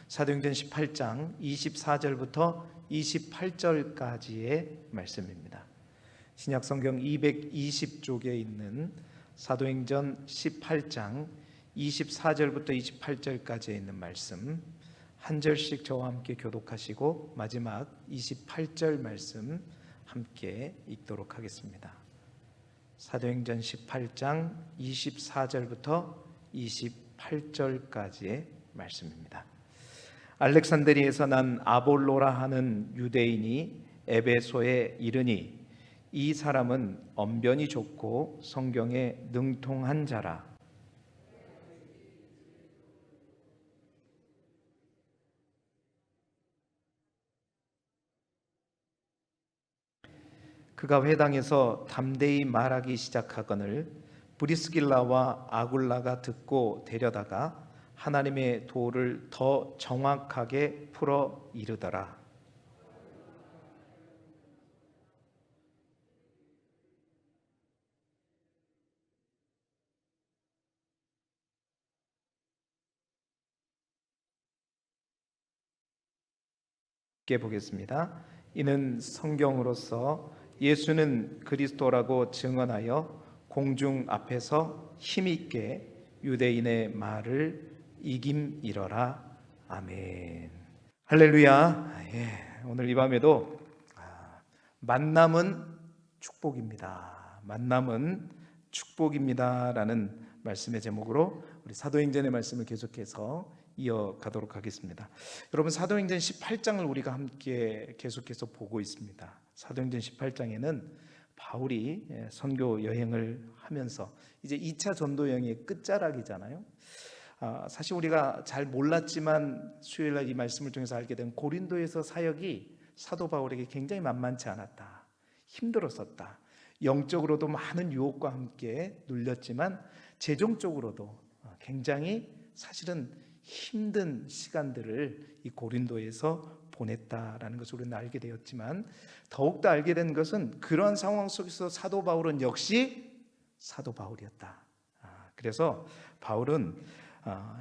사도행전 18장 24절부터 28절까지의 말씀입니다. 신약성경 220쪽에 있는 사도행전 18장 24절부터 28절까지에 있는 말씀 한 절씩 저와 함께 교독하시고 마지막 28절 말씀 함께 읽도록 하겠습니다. 사도행전 18장 24절부터 28절까지의 말씀입니다. 알렉산드리에서 난 아볼로라 하는 유대인이 에베소에 이르니 이 사람은 언변이 좋고 성경에 능통한 자라. 그가 회당에서 담대히 말하기 시작하거늘 브리스길라와 아굴라가 듣고 데려다가 하나님의 도를 더 정확하게 풀어 이르더라. 함께 보겠습니다. 이는 성경으로서 예수는 그리스도라고 증언하여 공중 앞에서 힘있게 유대인의 말을 이김이러라. 아멘. 할렐루야. 오늘 이 밤에도 만남은 축복입니다. 만남은 축복입니다 라는 말씀의 제목으로 우리 사도행전의 말씀을 계속해서 이어가도록 하겠습니다. 여러분, 사도행전 18장을 우리가 함께 계속해서 보고 있습니다. 사도행전 18장에는 바울이 선교 여행을 하면서 이제 2차 전도 여행의 끝자락이잖아요. 사실 우리가 잘 몰랐지만 수요일날 이 말씀을 통해서 알게 된 고린도에서 사역이 사도 바울에게 굉장히 만만치 않았다. 힘들었었다. 영적으로도 많은 유혹과 함께 눌렸지만 재정적으로도 굉장히 사실은 힘든 시간들을 이 고린도에서 보냈다라는 것을 우리는 알게 되었지만, 더욱더 알게 된 것은 그러한 상황 속에서 사도 바울은 역시 사도 바울이었다. 그래서 바울은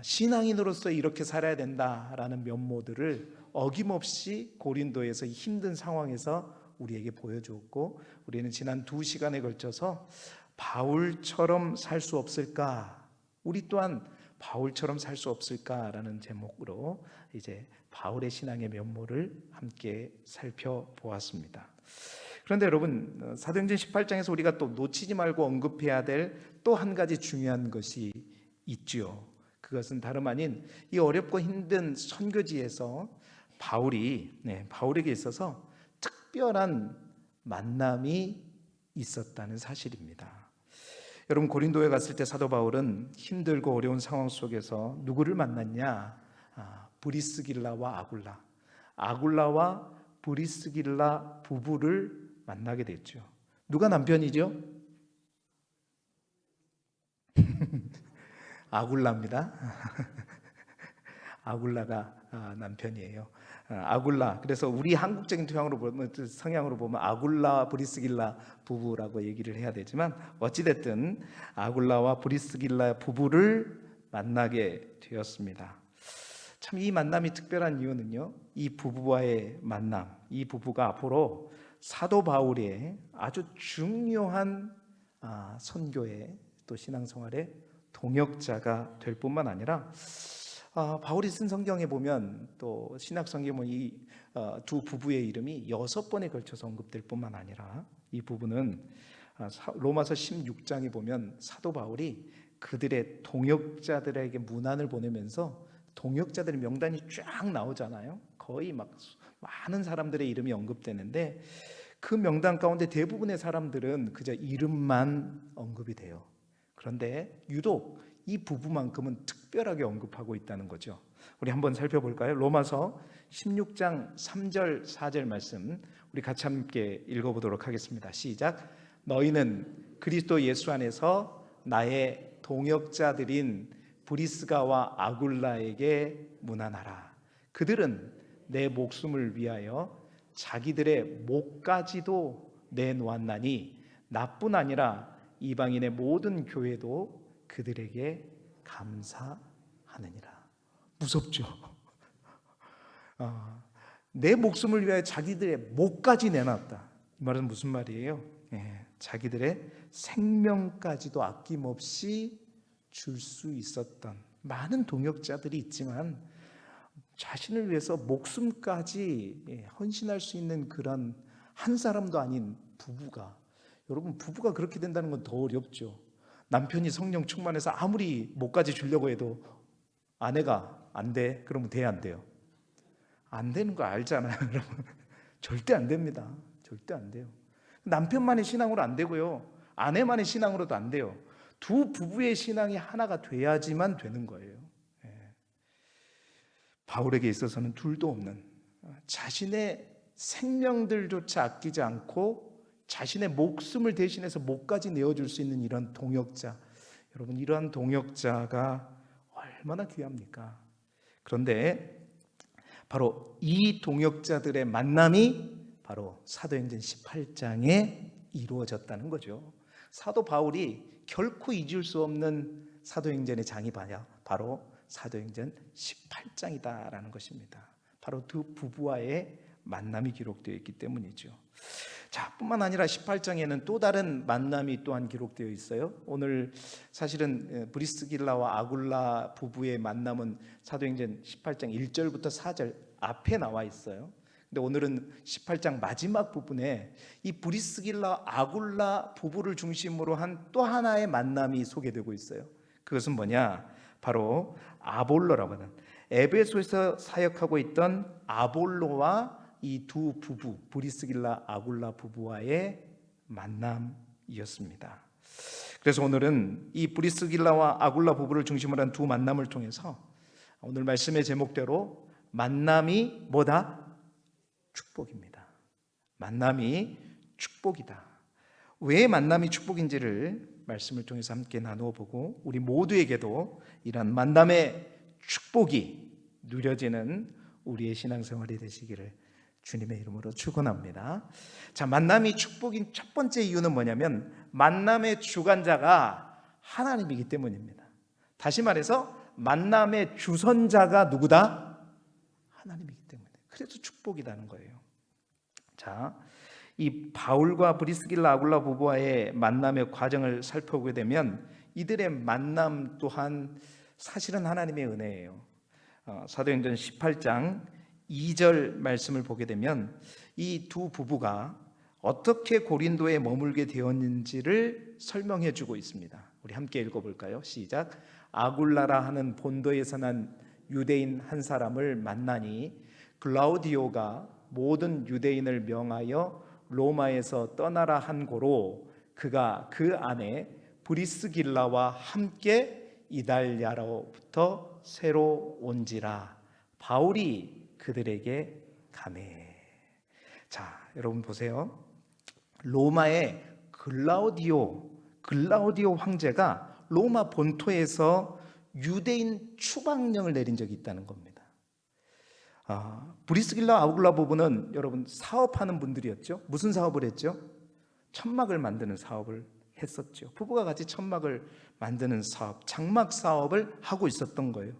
신앙인으로서 이렇게 살아야 된다라는 면모들을 어김없이 고린도에서 힘든 상황에서 우리에게 보여주었고, 우리는 지난 2시간에 걸쳐서 바울처럼 살 수 없을까, 우리 또한 바울처럼 살 수 없을까라는 제목으로 이제 바울의 신앙의 면모를 함께 살펴보았습니다. 그런데 여러분, 사도행전 18장에서 우리가 또 놓치지 말고 언급해야 될 또 한 가지 중요한 것이 있지요. 그것은 다름 아닌 이 어렵고 힘든 선교지에서 바울에게 있어서 특별한 만남이 있었다는 사실입니다. 여러분, 고린도에 갔을 때 사도 바울은 힘들고 어려운 상황 속에서 누구를 만났냐? 브리스길라와 아굴라와 브리스길라 부부를 만나게 됐죠. 누가 남편이죠? 아굴라입니다. 아굴라가 남편이에요. 아굴라, 그래서 우리 한국적인 성향으로 보면 아굴라 브리스길라 부부라고 얘기를 해야 되지만, 어찌됐든 아굴라와 브리스길라 부부를 만나게 되었습니다. 참 이 만남이 특별한 이유는요, 이 부부와의 만남, 이 부부가 앞으로 사도 바울의 아주 중요한 선교의 또 신앙생활의 동역자가 될 뿐만 아니라, 바울이 쓴 성경에 보면, 또 신약 성경에 보면 이 두 부부의 이름이 6번에 걸쳐서 언급될 뿐만 아니라, 이 부부는 로마서 16장에 보면 사도 바울이 그들의 동역자들에게 문안을 보내면서 동역자들의 명단이 쫙 나오잖아요. 거의 막 많은 사람들의 이름이 언급되는데, 그 명단 가운데 대부분의 사람들은 그저 이름만 언급이 돼요. 그런데 유독 이 부부만큼은 특별하게 언급하고 있다는 거죠. 우리 한번 살펴볼까요? 로마서 16장 3절 4절 말씀 우리 같이 함께 읽어보도록 하겠습니다. 시작. 너희는 그리스도 예수 안에서 나의 동역자들인 브리스가와 아굴라에게 문안하라. 그들은 내 목숨을 위하여 자기들의 목까지도 내놓았나니 나뿐 아니라 이방인의 모든 교회도 그들에게 감사하느니라. 무섭죠? 내 목숨을 위하여 자기들의 목까지 내놨다. 이 말은 무슨 말이에요? 자기들의 생명까지도 아낌없이 줄 수 있었던 많은 동역자들이 있지만 자신을 위해서 목숨까지 헌신할 수 있는 그런 한 사람도 아닌 부부가, 여러분 부부가 그렇게 된다는 건 더 어렵죠. 남편이 성령 충만해서 아무리 목까지 주려고 해도 아내가 안 돼? 그러면 돼야 안 돼요? 안 되는 거 알잖아요, 여러분. 절대 안 됩니다. 절대 안 돼요. 남편만의 신앙으로 안 되고요, 아내만의 신앙으로도 안 돼요. 두 부부의 신앙이 하나가 돼야지만 되는 거예요. 바울에게 있어서는 둘도 없는, 자신의 생명들조차 아끼지 않고 자신의 목숨을 대신해서 목까지 내어줄 수 있는 이런 동역자, 여러분 이러한 동역자가 얼마나 귀합니까? 그런데 바로 이 동역자들의 만남이 바로 사도행전 18장에 이루어졌다는 거죠. 사도 바울이 결코 잊을 수 없는 사도행전의 장이 바로 사도행전 18장이다라는 것입니다. 바로 두 부부와의 만남이 기록되어 있기 때문이죠. 자, 뿐만 아니라 18장에는 또 다른 만남이 또한 기록되어 있어요. 오늘 사실은 브리스길라와 아굴라 부부의 만남은 사도행전 18장 1절부터 4절 앞에 나와 있어요. 근데 오늘은 18장 마지막 부분에 이 브리스길라 아굴라 부부를 중심으로 한 또 하나의 만남이 소개되고 있어요. 그것은 뭐냐? 바로 아볼로라고 하는, 에베소에서 사역하고 있던 아볼로와 이 두 부부, 브리스길라 아굴라 부부와의 만남이었습니다. 그래서 오늘은 이 브리스길라와 아굴라 부부를 중심으로 한 두 만남을 통해서 오늘 말씀의 제목대로 만남이 뭐다? 축복입니다. 만남이 축복이다. 왜 만남이 축복인지를 말씀을 통해서 함께 나누어 보고, 우리 모두에게도 이런 만남의 축복이 누려지는 우리의 신앙생활이 되시기를 주님의 이름으로 축원합니다. 자, 만남이 축복인 첫 번째 이유는 뭐냐면 만남의 주관자가 하나님이기 때문입니다. 다시 말해서 만남의 주선자가 누구다? 하나님이기 때문에. 그래서 축복이라는 거예요. 자, 이 바울과 브리스길라 아굴라 부부와의 만남의 과정을 살펴보게 되면 이들의 만남 또한 사실은 하나님의 은혜예요. 사도행전 18장 2절 말씀을 보게 되면 이 두 부부가 어떻게 고린도에 머물게 되었는지를 설명해 주고 있습니다. 우리 함께 읽어볼까요? 시작. 아굴라라 하는 본도에서 난 유대인 한 사람을 만나니 글라우디오가 모든 유대인을 명하여 로마에서 떠나라 한 고로 그가 그 안에 브리스길라와 함께 이달랴로부터 새로 온지라 바울이 그들에게 가매. 자, 여러분 보세요. 로마의 글라우디오 황제가 로마 본토에서 유대인 추방령을 내린 적이 있다는 겁니다. 브리스길라 아굴라 부부는 여러분 사업하는 분들이었죠. 무슨 사업을 했죠? 천막을 만드는 사업을 했었죠. 부부가 같이 천막을 만드는 사업, 장막 사업을 하고 있었던 거예요.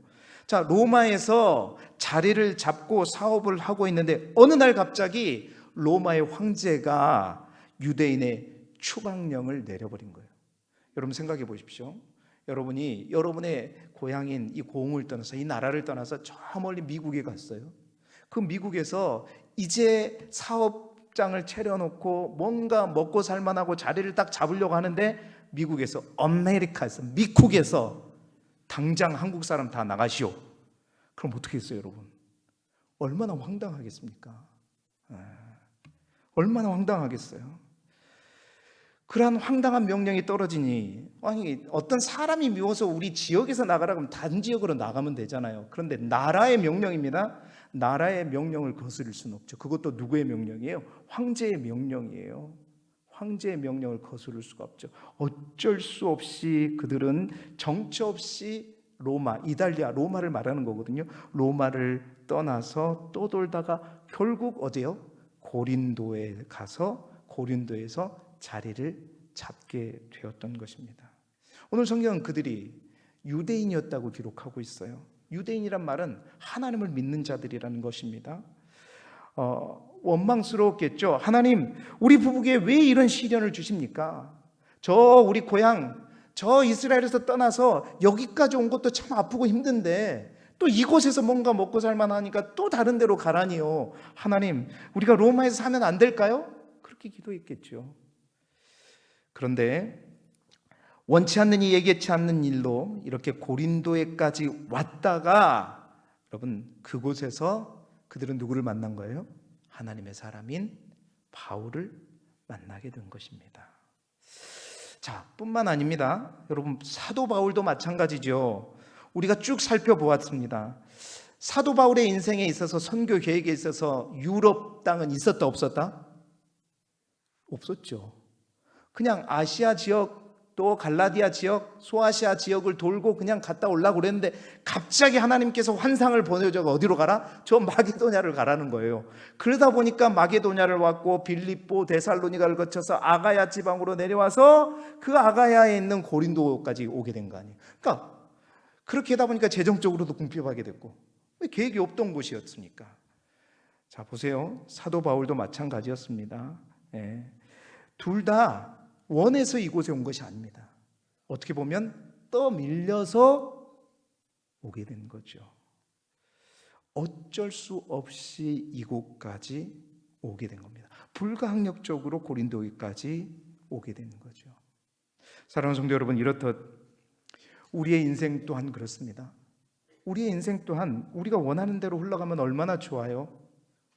자, 로마에서 자리를 잡고 사업을 하고 있는데 어느 날 갑자기 로마의 황제가 유대인의 추방령을 내려버린 거예요. 여러분 생각해 보십시오. 여러분이 여러분의 고향인 이 고흥을 떠나서, 이 나라를 떠나서 저 멀리 미국에 갔어요. 그 미국에서 이제 사업장을 차려놓고 뭔가 먹고 살만하고 자리를 딱 잡으려고 하는데 미국에서, 아메리카에서, 미국에서 당장 한국 사람 다 나가시오. 그럼 어떻게 했어요, 여러분? 얼마나 황당하겠습니까? 얼마나 황당하겠어요? 그러한 황당한 명령이 떨어지니, 아니 어떤 사람이 미워서 우리 지역에서 나가라 그러면 다른 지역으로 나가면 되잖아요. 그런데 나라의 명령입니다. 나라의 명령을 거스릴 수는 없죠. 그것도 누구의 명령이에요? 황제의 명령이에요. 황제의 명령을 거스를 수가 없죠. 어쩔 수 없이 그들은 정처 없이 로마, 이달리아, 로마를 말하는 거거든요. 로마를 떠나서 또 돌다가 결국 어디요? 고린도에 가서 고린도에서 자리를 잡게 되었던 것입니다. 오늘 성경은 그들이 유대인이었다고 기록하고 있어요. 유대인이란 말은 하나님을 믿는 자들이라는 것입니다. 원망스러웠겠죠. 하나님, 우리 부부에게 왜 이런 시련을 주십니까? 우리 고향 저 이스라엘에서 떠나서 여기까지 온 것도 참 아프고 힘든데 또 이곳에서 뭔가 먹고 살만하니까 또 다른 데로 가라니요. 하나님, 우리가 로마에서 사면 안 될까요? 그렇게 기도했겠죠. 그런데 원치 않는 예기치 않는 일로 이렇게 고린도에까지 왔다가 여러분, 그곳에서 그들은 누구를 만난 거예요? 하나님의 사람인 바울을 만나게 된 것입니다. 자, 뿐만 아닙니다. 여러분, 사도 바울도 마찬가지죠. 우리가 쭉 살펴보았습니다. 사도 바울의 인생에 있어서, 선교 계획에 있어서 유럽 땅은 있었다 없었다? 없었죠. 그냥 아시아 지역, 또 갈라디아 지역, 소아시아 지역을 돌고 그냥 갔다 오려고 그랬는데 갑자기 하나님께서 환상을 보내줘서 어디로 가라? 저 마게도냐를 가라는 거예요. 그러다 보니까 마게도냐를 왔고 빌립보, 데살로니가를 거쳐서 아가야 지방으로 내려와서 그 아가야에 있는 고린도까지 오게 된 거 아니에요. 그러니까 그렇게 하다 보니까 재정적으로도 궁핍하게 됐고, 계획이 없던 곳이었으니까. 자, 보세요. 사도 바울도 마찬가지였습니다. 둘 다 원해서 이곳에 온 것이 아닙니다. 어떻게 보면 떠밀려서 오게 된 거죠. 어쩔 수 없이 이곳까지 오게 된 겁니다. 불가항력적으로 고린도까지 오게 되는 거죠. 사랑하는 성도 여러분, 이렇듯 우리의 인생 또한 그렇습니다. 우리의 인생 또한 우리가 원하는 대로 흘러가면 얼마나 좋아요.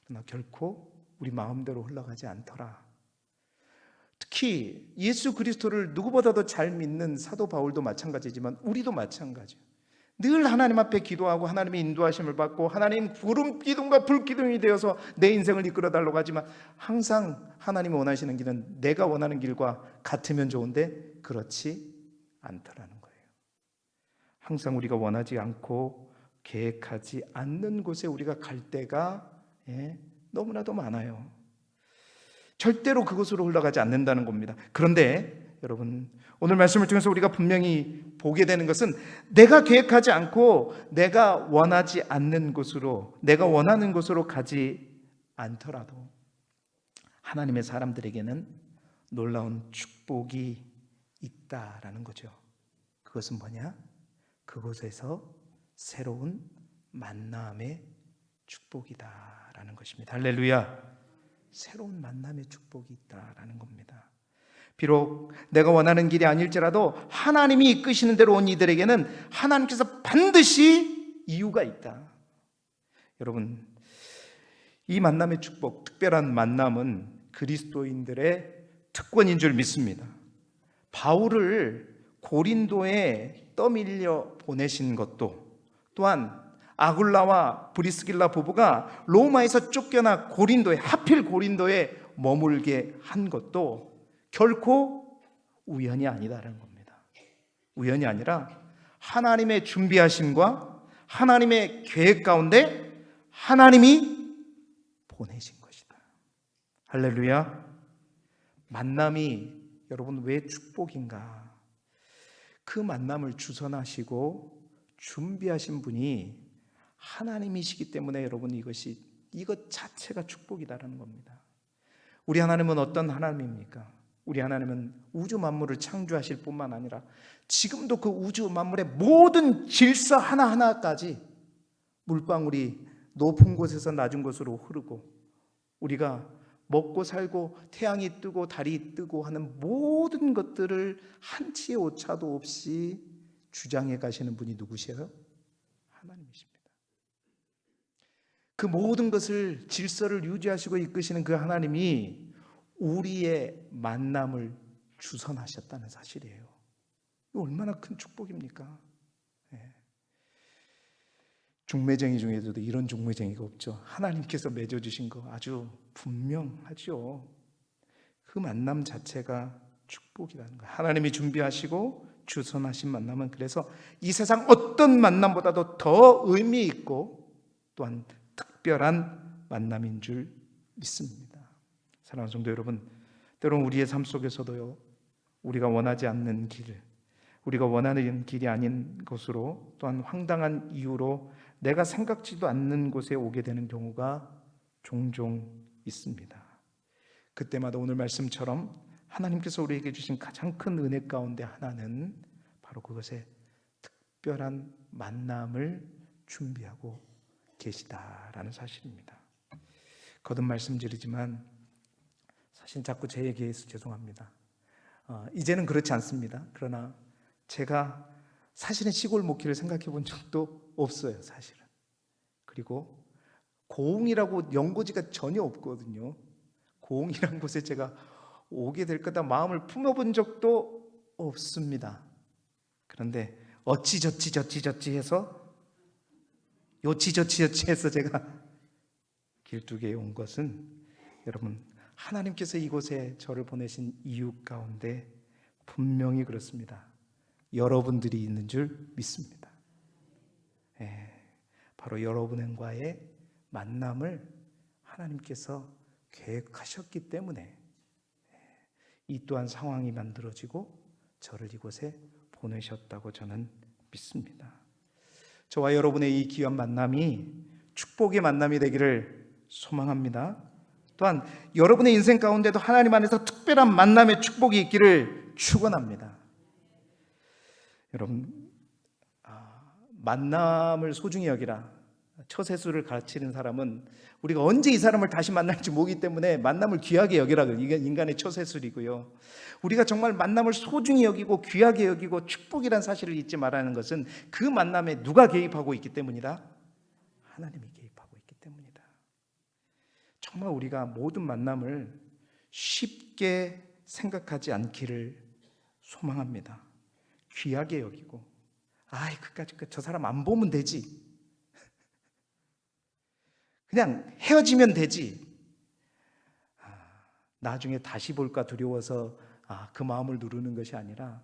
그러나 결코 우리 마음대로 흘러가지 않더라. 특히 예수 그리스도를 누구보다도 잘 믿는 사도 바울도 마찬가지지만 우리도 마찬가지예요. 늘 하나님 앞에 기도하고 하나님의 인도하심을 받고 하나님 구름 기둥과 불 기둥이 되어서 내 인생을 이끌어 달라고 하지만 항상 하나님이 원하시는 길은 내가 원하는 길과 같으면 좋은데 그렇지 않더라는 거예요. 항상 우리가 원하지 않고 계획하지 않는 곳에 우리가 갈 때가 너무나도 많아요. 절대로 그곳으로 흘러가지 않는다는 겁니다. 그런데 여러분, 오늘 말씀을 통해서 우리가 분명히 보게 되는 것은 내가 계획하지 않고 내가 원하지 않는 곳으로, 내가 원하는 곳으로 가지 않더라도 하나님의 사람들에게는 놀라운 축복이 있다라는 거죠. 그것은 뭐냐? 그곳에서 새로운 만남의 축복이다라는 것입니다. 할렐루야! 새로운 만남의 축복이 있다라는 겁니다. 비록 내가 원하는 길이 아닐지라도 하나님이 이끄시는 대로 온 이들에게는 하나님께서 반드시 이유가 있다. 여러분, 이 만남의 축복, 특별한 만남은 그리스도인들의 특권인 줄 믿습니다. 바울을 고린도에 떠밀려 보내신 것도, 또한 아굴라와 브리스길라 부부가 로마에서 쫓겨나 고린도에, 하필 고린도에 머물게 한 것도 결코 우연이 아니다라는 겁니다. 우연이 아니라 하나님의 준비하심과 하나님의 계획 가운데 하나님이 보내신 것이다. 할렐루야. 만남이 여러분 왜 축복인가? 그 만남을 주선하시고 준비하신 분이 하나님이시기 때문에 여러분 이것 자체가 축복이다라는 겁니다. 우리 하나님은 어떤 하나님입니까? 우리 하나님은 우주 만물을 창조하실 뿐만 아니라 지금도 그 우주 만물의 모든 질서 하나하나까지 물방울이 높은 곳에서 낮은 곳으로 흐르고 우리가 먹고 살고 태양이 뜨고 달이 뜨고 하는 모든 것들을 한치의 오차도 없이 주장해 가시는 분이 누구세요? 하나님이십니다. 그 모든 것을 질서를 유지하시고 이끄시는 그 하나님이 우리의 만남을 주선하셨다는 사실이에요. 이거 얼마나 큰 축복입니까? 중매쟁이 중에서도 이런 중매쟁이가 없죠. 하나님께서 맺어주신 거 아주 분명하죠. 그 만남 자체가 축복이라는 거예요. 하나님이 준비하시고 주선하신 만남은 그래서 이 세상 어떤 만남보다도 더 의미 있고 또한 특별한 만남인 줄 믿습니다. 사랑하는 성도 여러분, 때로는 우리의 삶 속에서도요, 우리가 원하지 않는 길, 우리가 원하는 길이 아닌 곳으로, 또한 황당한 이유로 내가 생각지도 않는 곳에 오게 되는 경우가 종종 있습니다. 그때마다 오늘 말씀처럼 하나님께서 우리에게 주신 가장 큰 은혜 가운데 하나는 바로 그것에 특별한 만남을 준비하고 계시다라는 사실입니다. 거듭 말씀드리지만 사실 자꾸 제 얘기해서 죄송합니다. 이제는 그렇지 않습니다. 그러나 제가 사실은 시골 목회를 생각해 본 적도 없어요, 사실은. 그리고 고흥이라고 연고지가 전혀 없거든요. 고흥이란 곳에 제가 오게 될 거다 마음을 품어본 적도 없습니다. 그런데 어찌저찌 해서 요치저치 해서 제가 길두개에 온 것은, 여러분, 하나님께서 이곳에 저를 보내신 이유 가운데 분명히 그렇습니다. 여러분들이 있는 줄 믿습니다. 바로 여러분과의 만남을 하나님께서 계획하셨기 때문에 이 또한 상황이 만들어지고 저를 이곳에 보내셨다고 저는 믿습니다. 저와 여러분의 이 귀한 만남이 축복의 만남이 되기를 소망합니다. 또한 여러분의 인생 가운데도 하나님 안에서 특별한 만남의 축복이 있기를 축원합니다. 여러분, 만남을 소중히 여기라. 처세술을 가르치는 사람은 우리가 언제 이 사람을 다시 만날지 모르기 때문에 만남을 귀하게 여기라. 이게 인간의 처세술이고요. 우리가 정말 만남을 소중히 여기고 귀하게 여기고 축복이란 사실을 잊지 말라는 것은 그 만남에 누가 개입하고 있기 때문이다? 하나님이 개입하고 있기 때문이다. 정말 우리가 모든 만남을 쉽게 생각하지 않기를 소망합니다. 귀하게 여기고, 그까짓 저 사람 안 보면 되지, 그냥 헤어지면 되지, 나중에 다시 볼까 두려워서 그 마음을 누르는 것이 아니라,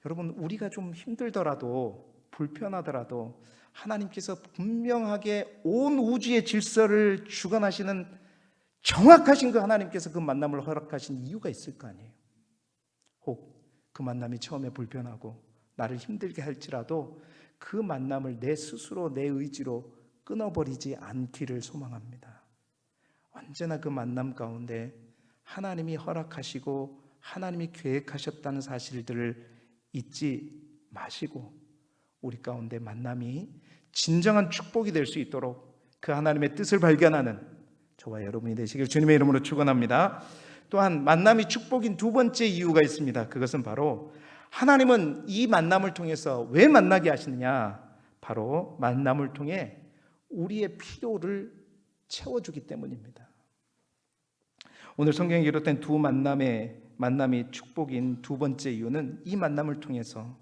여러분, 우리가 좀 힘들더라도 불편하더라도 하나님께서 분명하게 온 우주의 질서를 주관하시는 정확하신 그 하나님께서 그 만남을 허락하신 이유가 있을 거 아니에요. 혹 그 만남이 처음에 불편하고 나를 힘들게 할지라도 그 만남을 내 스스로 내 의지로 끊어버리지 않기를 소망합니다. 언제나 그 만남 가운데 하나님이 허락하시고 하나님이 계획하셨다는 사실들을 잊지 마시고 우리 가운데 만남이 진정한 축복이 될 수 있도록 그 하나님의 뜻을 발견하는 저와 여러분이 되시길 주님의 이름으로 축원합니다. 또한 만남이 축복인 두 번째 이유가 있습니다. 그것은 바로 하나님은 이 만남을 통해서 왜 만나게 하시느냐? 바로 만남을 통해 우리의 필요를 채워주기 때문입니다. 오늘 성경에 기록된 두 만남이 축복인 두 번째 이유는 이 만남을 통해서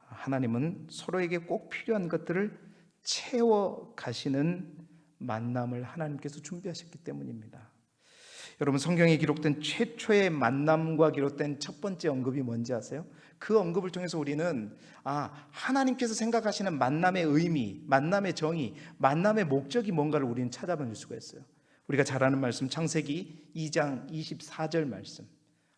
하나님은 서로에게 꼭 필요한 것들을 채워 가시는 만남을 하나님께서 준비하셨기 때문입니다. 여러분, 성경에 기록된 최초의 만남과 기록된 첫 번째 언급이 뭔지 아세요? 그 언급을 통해서 우리는 하나님께서 생각하시는 만남의 의미, 만남의 정의, 만남의 목적이 뭔가를 우리는 찾아볼 수가 있어요. 우리가 잘 아는 말씀, 창세기 2장 24절 말씀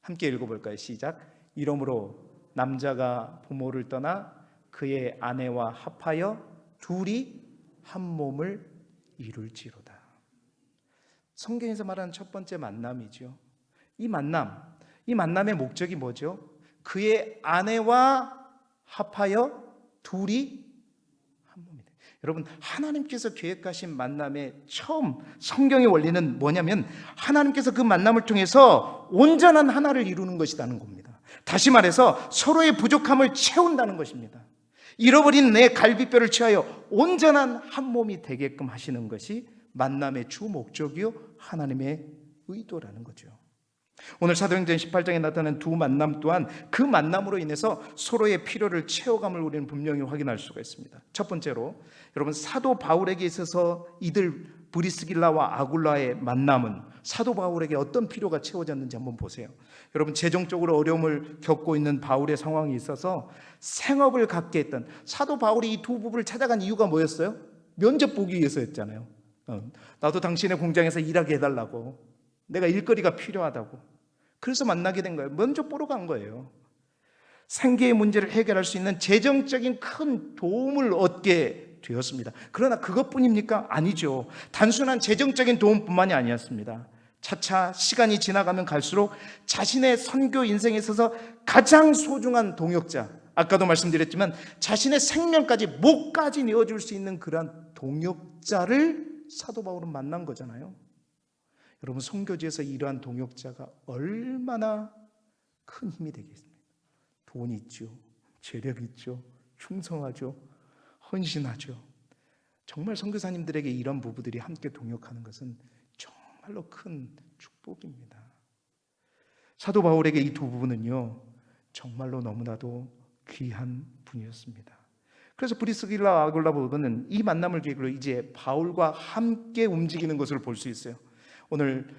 함께 읽어볼까요? 시작. 이러므로 남자가 부모를 떠나 그의 아내와 합하여 둘이 한 몸을 이룰지로다. 성경에서 말하는 첫 번째 만남이죠. 이 만남의 목적이 뭐죠? 그의 아내와 합하여 둘이 한 몸이 돼. 여러분, 하나님께서 계획하신 만남의 처음 성경의 원리는 뭐냐면 하나님께서 그 만남을 통해서 온전한 하나를 이루는 것이라는 겁니다. 다시 말해서 서로의 부족함을 채운다는 것입니다. 잃어버린 내 갈비뼈를 취하여 온전한 한 몸이 되게끔 하시는 것이 만남의 주 목적이요 하나님의 의도라는 거죠. 오늘 사도행전 18장에 나타난 두 만남 또한 그 만남으로 인해서 서로의 필요를 채워감을 우리는 분명히 확인할 수가 있습니다. 첫 번째로, 여러분, 사도 바울에게 있어서 이들 브리스길라와 아굴라의 만남은 사도 바울에게 어떤 필요가 채워졌는지 한번 보세요. 여러분, 재정적으로 어려움을 겪고 있는 바울의 상황이 있어서 생업을 갖게 했던 사도 바울이 이 두 부부를 찾아간 이유가 뭐였어요? 면접 보기 위해서였잖아요. 나도 당신의 공장에서 일하게 해달라고, 내가 일거리가 필요하다고. 그래서 만나게 된 거예요. 면접 보러 간 거예요. 생계의 문제를 해결할 수 있는 재정적인 큰 도움을 얻게 되었습니다. 그러나 그것뿐입니까? 아니죠. 단순한 재정적인 도움뿐만이 아니었습니다. 차차 시간이 지나가면 갈수록 자신의 선교 인생에 있어서 가장 소중한 동역자, 아까도 말씀드렸지만 자신의 생명까지 목까지 내어줄 수 있는 그러한 동역자를 사도 바울은 만난 거잖아요. 여러분, 선교지에서 이러한 동역자가 얼마나 큰 힘이 되겠습니까? 돈 있죠, 재력 있죠, 충성하죠, 헌신하죠. 정말 선교사님들에게 이런 부부들이 함께 동역하는 것은 정말로 큰 축복입니다. 사도 바울에게 이 두 부부는요, 정말로 너무나도 귀한 분이었습니다. 그래서 브리스길라와 아굴라 부부는 이 만남을 계기로 이제 바울과 함께 움직이는 것을 볼 수 있어요. 오늘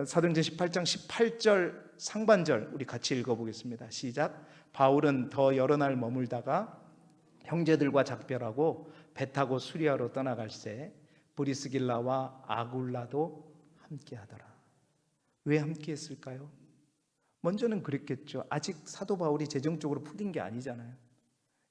사도행전 18장 18절 상반절 우리 같이 읽어보겠습니다. 시작. 바울은 더 여러 날 머물다가 형제들과 작별하고 배 타고 수리아로 떠나갈새 브리스길라와 아굴라도 함께하더라. 왜 함께했을까요? 먼저는 그랬겠죠. 아직 사도 바울이 재정적으로 풀린 게 아니잖아요.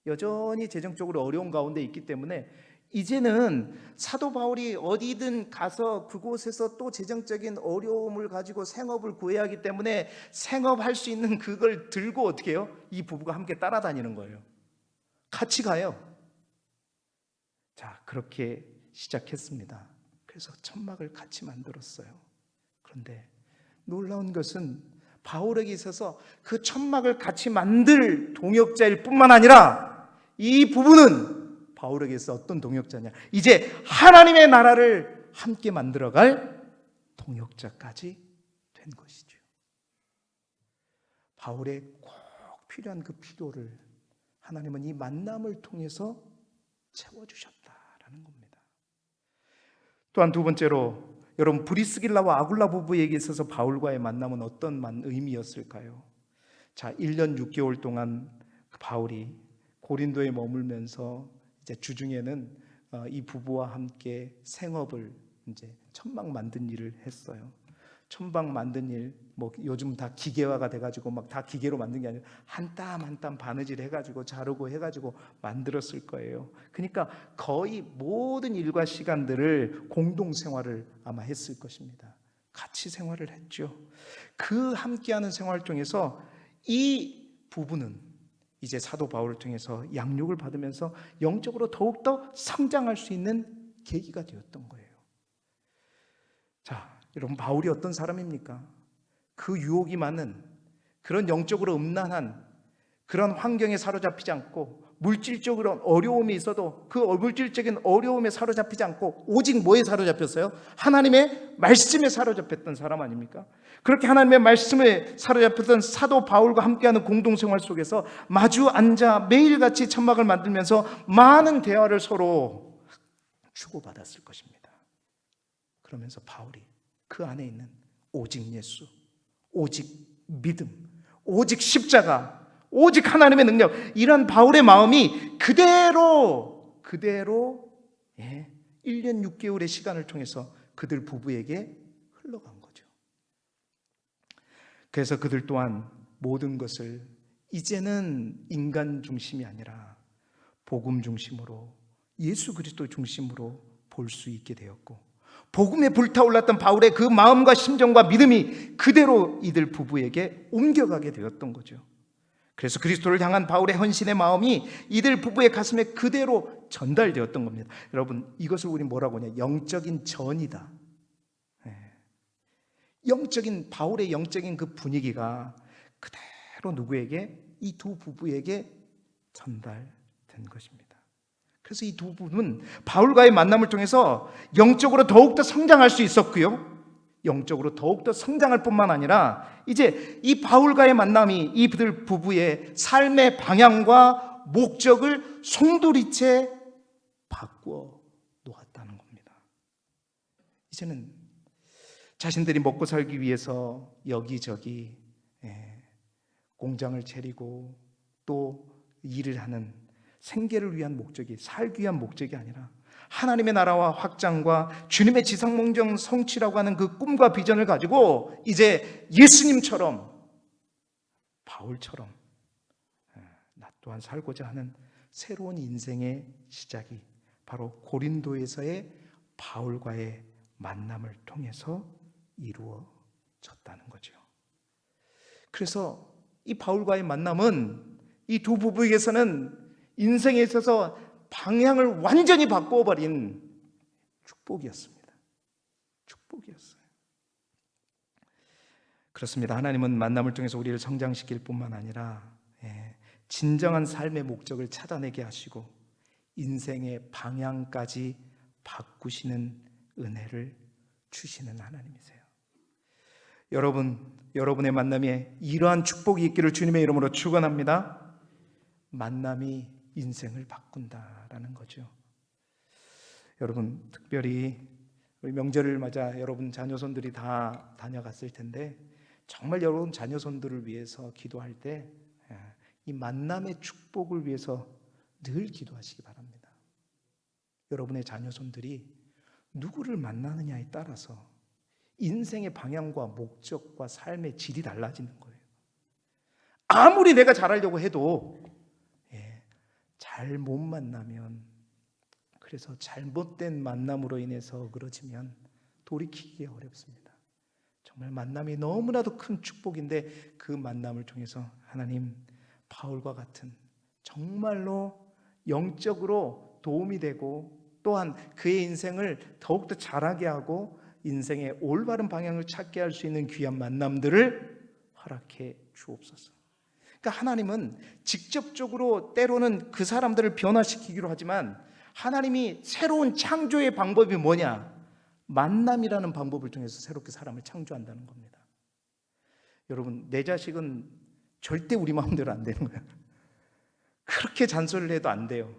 여전히 재정적으로 어려운 가운데 있기 때문에 이제는 사도 바울이 어디든 가서 그곳에서 또 재정적인 어려움을 가지고 생업을 구해야 하기 때문에 생업할 수 있는 그걸 들고 어떻게 해요? 이 부부가 함께 따라다니는 거예요. 같이 가요. 자, 그렇게 시작했습니다. 그래서 천막을 같이 만들었어요. 그런데 놀라운 것은 바울에게 있어서 그 천막을 같이 만들 동역자일 뿐만 아니라 이 부부는 바울에게 있어 어떤 동역자냐? 이제 하나님의 나라를 함께 만들어갈 동역자까지 된 것이죠. 바울의 꼭 필요한 그 필요를 하나님은 이 만남을 통해서 채워주셨다라는 겁니다. 또한 두 번째로, 여러분, 브리스길라와 아굴라 부부에게 있어서 바울과의 만남은 어떤 의미였을까요? 자, 1년 6개월 동안 바울이 고린도에 머물면서 이제 주중에는 이 부부와 함께 생업을 이제 천막 만든 일을 했어요. 천막 만든 일, 뭐 요즘 다 기계화가 돼가지고 막 다 기계로 만든 게 아니라 한 땀 한 땀 바느질 해가지고 자르고 해가지고 만들었을 거예요. 그러니까 거의 모든 일과 시간들을 공동 생활을 아마 했을 것입니다. 같이 생활을 했죠. 그 함께하는 생활 중에서 이 부부는 이제 사도 바울을 통해서 양육을 받으면서 영적으로 더욱더 성장할 수 있는 계기가 되었던 거예요. 자, 여러분, 바울이 어떤 사람입니까? 그 유혹이 많은 그런 영적으로 음란한 그런 환경에 사로잡히지 않고 물질적으로 어려움이 있어도 그 물질적인 어려움에 사로잡히지 않고 오직 뭐에 사로잡혔어요? 하나님의 말씀에 사로잡혔던 사람 아닙니까? 그렇게 하나님의 말씀에 사로잡혔던 사도 바울과 함께하는 공동생활 속에서 마주 앉아 매일같이 천막을 만들면서 많은 대화를 서로 주고받았을 것입니다. 그러면서 바울이 그 안에 있는 오직 예수, 오직 믿음, 오직 십자가, 오직 하나님의 능력, 이런 바울의 마음이 그대로 1년 6개월의 시간을 통해서 그들 부부에게 흘러간 거죠. 그래서 그들 또한 모든 것을 이제는 인간 중심이 아니라 복음 중심으로, 예수 그리스도 중심으로 볼 수 있게 되었고, 복음에 불타올랐던 바울의 그 마음과 심정과 믿음이 그대로 이들 부부에게 옮겨가게 되었던 거죠. 그래서 그리스도를 향한 바울의 헌신의 마음이 이들 부부의 가슴에 그대로 전달되었던 겁니다. 여러분, 이것을 우리 뭐라고 하냐? 영적인 전이다. 영적인, 바울의 영적인 그 분위기가 그대로 누구에게? 이 두 부부에게 전달된 것입니다. 그래서 이 두 부부는 바울과의 만남을 통해서 영적으로 더욱더 성장할 수 있었고요, 영적으로 더욱더 성장할 뿐만 아니라 이제 이 바울과의 만남이 이들 부부의 삶의 방향과 목적을 송두리째 바꾸어 놓았다는 겁니다. 이제는 자신들이 먹고 살기 위해서 여기저기 공장을 차리고 또 일을 하는 생계를 위한 목적이, 살기 위한 목적이 아니라 하나님의 나라와 확장과 주님의 지상몽정 성취라고 하는 그 꿈과 비전을 가지고 이제 예수님처럼, 바울처럼 또한 살고자 하는 새로운 인생의 시작이 바로 고린도에서의 바울과의 만남을 통해서 이루어졌다는 거죠. 그래서 이 바울과의 만남은 이 두 부부에게서는 인생에 있어서 방향을 완전히 바꿔버린 축복이었습니다. 축복이었어요. 그렇습니다. 하나님은 만남을 통해서 우리를 성장시킬 뿐만 아니라 진정한 삶의 목적을 찾아내게 하시고 인생의 방향까지 바꾸시는 은혜를 주시는 하나님이세요. 여러분의 만남에 이러한 축복이 있기를 주님의 이름으로 축원합니다. 만남이 인생을 바꾼다라는 거죠. 여러분, 특별히 우리 명절을 맞아 여러분 자녀손들이 다 다녀갔을 텐데 정말 여러분 자녀손들을 위해서 기도할 때 이 만남의 축복을 위해서 늘 기도하시기 바랍니다. 여러분의 자녀손들이 누구를 만나느냐에 따라서 인생의 방향과 목적과 삶의 질이 달라지는 거예요. 아무리 내가 잘하려고 해도 잘못 만나면, 그래서 잘못된 만남으로 인해서 어그러지면 돌이키기 어렵습니다. 정말 만남이 너무나도 큰 축복인데 그 만남을 통해서 하나님 바울과 같은 정말로 영적으로 도움이 되고 또한 그의 인생을 더욱더 잘하게 하고 인생의 올바른 방향을 찾게 할 수 있는 귀한 만남들을 허락해 주옵소서. 그러니까 하나님은 직접적으로 때로는 그 사람들을 변화시키기로 하지만 하나님이 새로운 창조의 방법이 뭐냐? 만남이라는 방법을 통해서 새롭게 사람을 창조한다는 겁니다. 여러분, 내 자식은 절대 우리 마음대로 안 되는 거야. 그렇게 잔소리를 해도 안 돼요.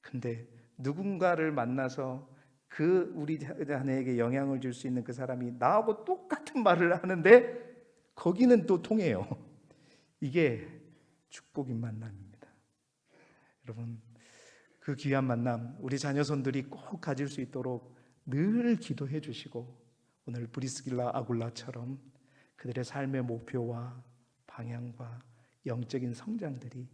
근데 누군가를 만나서 그 우리 자녀에게 영향을 줄 수 있는 그 사람이 나하고 똑같은 말을 하는데 거기는 또 통해요. 이게 축복인 만남입니다. 여러분, 그 귀한 만남 우리 자녀손들이 꼭 가질 수 있도록 늘 기도해 주시고 오늘 브리스길라 아굴라처럼 그들의 삶의 목표와 방향과 영적인 성장들이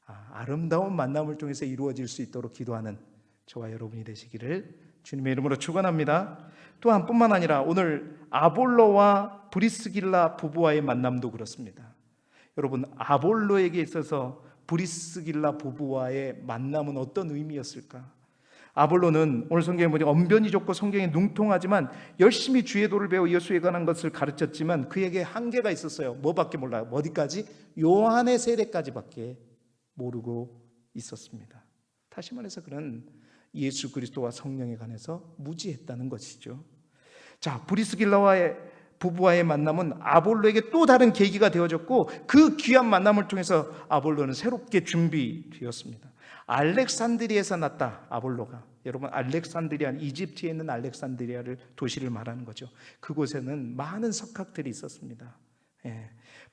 아름다운 만남을 통해서 이루어질 수 있도록 기도하는 저와 여러분이 되시기를 주님의 이름으로 축원합니다. 또한 뿐만 아니라 오늘 아볼로와 브리스길라 부부와의 만남도 그렇습니다. 여러분, 아볼로에게 있어서 브리스길라 부부와의 만남은 어떤 의미였을까? 아볼로는 오늘 성경에 보니 언변이 좋고 성경에 능통하지만 열심히 주의 도를 배워 예수에 관한 것을 가르쳤지만 그에게 한계가 있었어요. 뭐밖에 몰라요? 어디까지? 요한의 세례까지밖에 모르고 있었습니다. 다시 말해서 그는 예수 그리스도와 성령에 관해서 무지했다는 것이죠. 자, 브리스길라와의 부부와의 만남은 아볼로에게 또 다른 계기가 되어졌고 그 귀한 만남을 통해서 아볼로는 새롭게 준비되었습니다. 알렉산드리아에서 났다. 아볼로가, 여러분, 알렉산드리아는 이집트에 있는 알렉산드리아를 도시를 말하는 거죠. 그곳에는 많은 석학들이 있었습니다.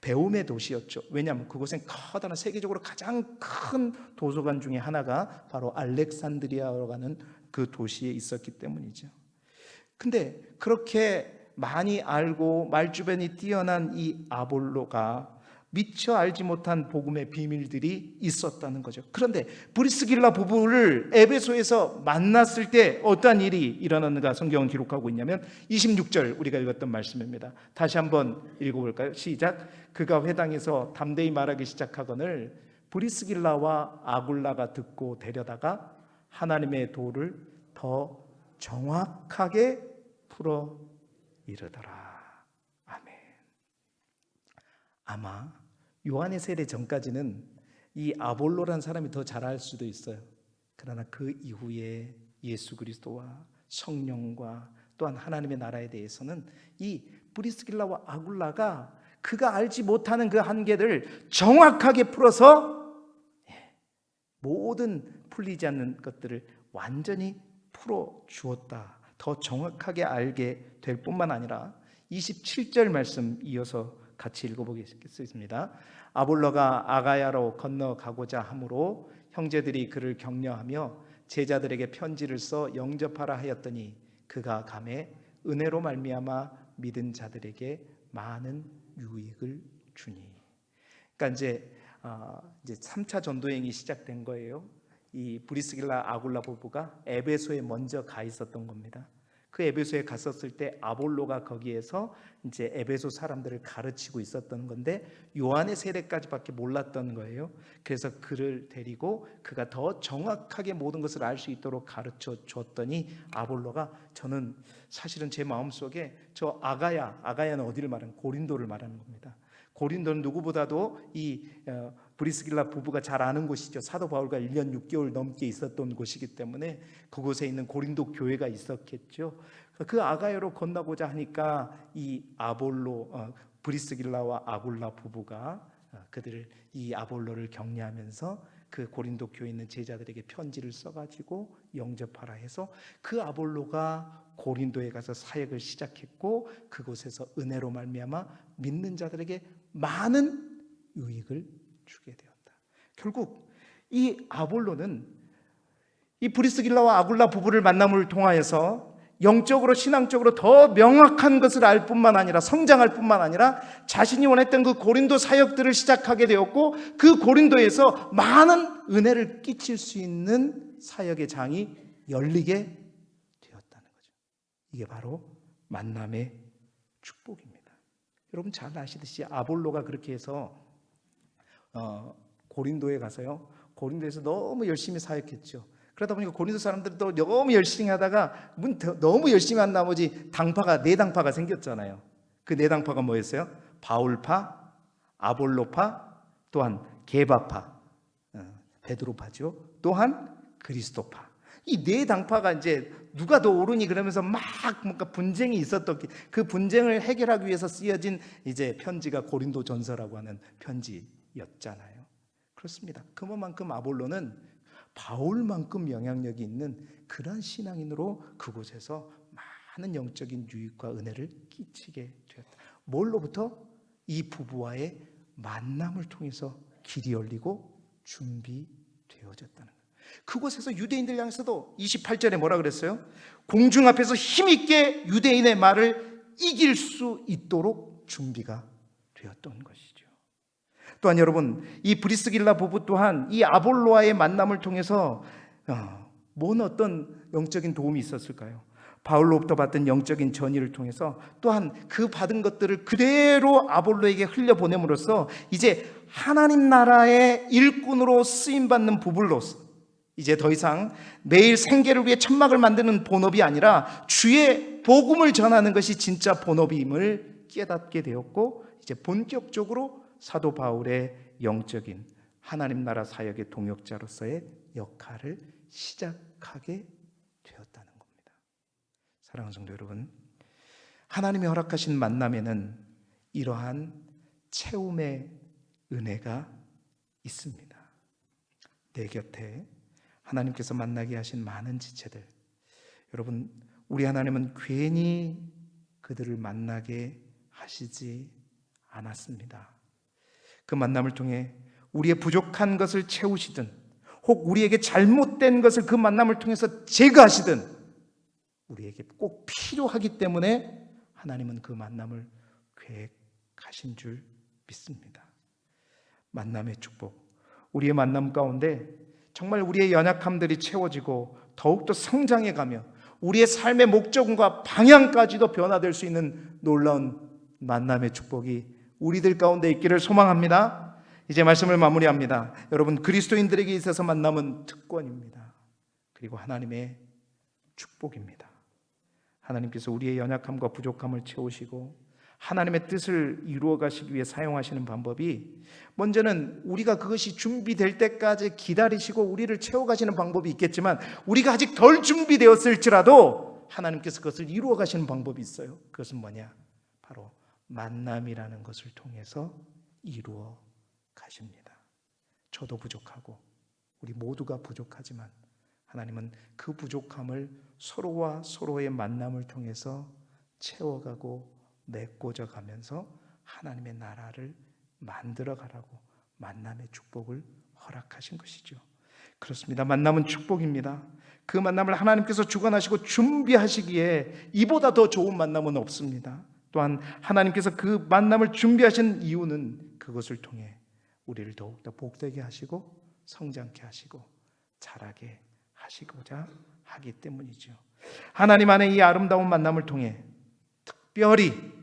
배움의 도시였죠. 왜냐하면 그곳엔 커다란 세계적으로 가장 큰 도서관 중에 하나가 바로 알렉산드리아라고 하는 그 도시에 있었기 때문이죠. 근데 그렇게 많이 알고 말주변이 뛰어난 이 아볼로가 미처 알지 못한 복음의 비밀들이 있었다는 거죠. 그런데 브리스길라 부부를 에베소에서 만났을 때 어떠한 일이 일어났는가 성경은 기록하고 있냐면 26절 우리가 읽었던 말씀입니다. 다시 한번 읽어볼까요? 시작. 그가 회당에서 담대히 말하기 시작하거늘 브리스길라와 아굴라가 듣고 데려다가 하나님의 도를 더 정확하게 풀어 이르더라. 아멘. 아마 요한의 세례 전까지는 이 아볼로란 사람이 더 잘할 수도 있어요. 그러나 그 이후에 예수 그리스도와 성령과 또한 하나님의 나라에 대해서는 이 브리스길라와 아굴라가 그가 알지 못하는 그 한계를 정확하게 풀어서 모든 풀리지 않는 것들을 완전히 풀어 주었다. 더 정확하게 알게 될 뿐만 아니라 27절 말씀 이어서 같이 읽어보겠습니다. 아볼로가 아가야로 건너가고자 하므로 형제들이 그를 격려하며 제자들에게 편지를 써 영접하라 하였더니 그가 감에 은혜로 말미암아 믿은 자들에게 많은 유익을 주니. 그러니까 이제 이제 3차 전도행이 시작된 거예요. 이 브리스길라 아굴라 부부가 에베소에 먼저 가 있었던 겁니다. 그 에베소에 갔었을 때 아볼로가 거기에서 이제 에베소 사람들을 가르치고 있었던 건데 요한의 세례까지밖에 몰랐던 거예요. 그래서 그를 데리고 그가 더 정확하게 모든 것을 알 수 있도록 가르쳐 줬더니 아볼로가, 저는 사실은 제 마음속에 저 아가야는 어디를 말하는, 고린도를 말하는 겁니다. 고린도는 누구보다도 이 브리스길라 부부가 잘 아는 곳이죠. 사도 바울과 1년 6개월 넘게 있었던 곳이기 때문에 그곳에 있는 고린도 교회가 있었겠죠. 그 아가야로 건너고자 하니까 이 브리스길라와 아굴라 부부가 그들을, 이 아볼로를 격려하면서 그 고린도 교회에 있는 제자들에게 편지를 써가지고 영접하라 해서 그 아볼로가 고린도에 가서 사역을 시작했고 그곳에서 은혜로 말미암아 믿는 자들에게 많은 유익을 주게 되었다. 결국 이 아볼로는 이 브리스길라와 아굴라 부부를 만남을 통하여서 영적으로 신앙적으로 더 명확한 것을 알 뿐만 아니라 성장할 뿐만 아니라 자신이 원했던 그 고린도 사역들을 시작하게 되었고 그 고린도에서 많은 은혜를 끼칠 수 있는 사역의 장이 열리게 되었다는 거죠. 이게 바로 만남의 축복입니다. 여러분 잘 아시듯이 아볼로가 그렇게 해서 고린도에 가서요, 고린도에서 너무 열심히 사역했죠. 그러다 보니까 고린도 사람들도 너무 열심히 하다가 너무 열심히 한 나머지 네 당파가 생겼잖아요. 그 네 당파가 뭐였어요? 바울파, 아볼로파, 또한 게바파, 베드로파죠. 또한 그리스도파. 이 네 당파가 이제 누가 더 옳으니 그러면서 막 뭔가 분쟁이 있었던, 그 분쟁을 해결하기 위해서 쓰여진 이제 편지가 고린도전서라고 하는 편지였잖아요. 그렇습니다. 그만큼 아볼로는 바울만큼 영향력이 있는 그러한 신앙인으로 그곳에서 많은 영적인 유익과 은혜를 끼치게 되었다. 뭘로부터? 이 부부와의 만남을 통해서 길이 열리고 준비되어졌다는 거예요. 그곳에서 유대인들 향해서도 28절에 뭐라 그랬어요? 공중 앞에서 힘있게 유대인의 말을 이길 수 있도록 준비가 되었던 것이죠. 또한 여러분, 이 브리스길라 부부 또한 이 아볼로와의 만남을 통해서 뭔 어떤 영적인 도움이 있었을까요? 바울로부터 받던 영적인 전의를 통해서 또한 그 받은 것들을 그대로 아볼로에게 흘려보냄으로써 이제 하나님 나라의 일꾼으로 쓰임받는 부부로서 이제 더 이상 매일 생계를 위해 천막을 만드는 본업이 아니라 주의 복음을 전하는 것이 진짜 본업임을 깨닫게 되었고 이제 본격적으로 사도 바울의 영적인 하나님 나라 사역의 동역자로서의 역할을 시작하게 되었다는 겁니다. 사랑하는 성도 여러분, 하나님이 허락하신 만남에는 이러한 채움의 은혜가 있습니다. 내 곁에 하나님께서 만나게 하신 많은 지체들, 여러분, 우리 하나님은 괜히 그들을 만나게 하시지 않았습니다. 그 만남을 통해 우리의 부족한 것을 채우시든 혹 우리에게 잘못된 것을 그 만남을 통해서 제거하시든 우리에게 꼭 필요하기 때문에 하나님은 그 만남을 계획하신 줄 믿습니다. 만남의 축복, 우리의 만남 가운데 정말 우리의 연약함들이 채워지고 더욱더 성장해가며 우리의 삶의 목적과 방향까지도 변화될 수 있는 놀라운 만남의 축복이 우리들 가운데 있기를 소망합니다. 이제 말씀을 마무리합니다. 여러분, 그리스도인들에게 있어서 만남은 특권입니다. 그리고 하나님의 축복입니다. 하나님께서 우리의 연약함과 부족함을 채우시고 하나님의 뜻을 이루어 가시기 위해 사용하시는 방법이, 먼저는 우리가 그것이 준비될 때까지 기다리시고 우리를 채워가시는 방법이 있겠지만 우리가 아직 덜 준비되었을지라도 하나님께서 그것을 이루어 가시는 방법이 있어요. 그것은 뭐냐? 바로 만남이라는 것을 통해서 이루어 가십니다. 저도 부족하고 우리 모두가 부족하지만 하나님은 그 부족함을 서로와 서로의 만남을 통해서 채워가고 메꿔져 가면서 하나님의 나라를 만들어 가라고 만남의 축복을 허락하신 것이죠. 그렇습니다. 만남은 축복입니다. 그 만남을 하나님께서 주관하시고 준비하시기에 이보다 더 좋은 만남은 없습니다. 또한 하나님께서 그 만남을 준비하신 이유는 그것을 통해 우리를 더욱더 복되게 하시고 성장케 하시고 자라게 하시고자 하기 때문이죠. 하나님 안에 이 아름다운 만남을 통해 특별히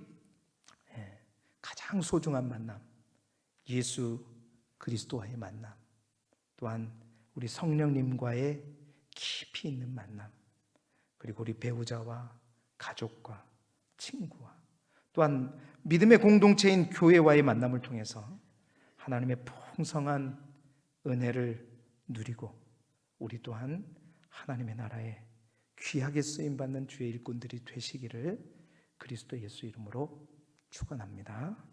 가장 소중한 만남, 예수 그리스도와의 만남, 또한 우리 성령님과의 깊이 있는 만남, 그리고 우리 배우자와 가족과 친구와 또한 믿음의 공동체인 교회와의 만남을 통해서 하나님의 풍성한 은혜를 누리고 우리 또한 하나님의 나라에 귀하게 쓰임받는 주의 일꾼들이 되시기를 그리스도 예수 이름으로 축원합니다.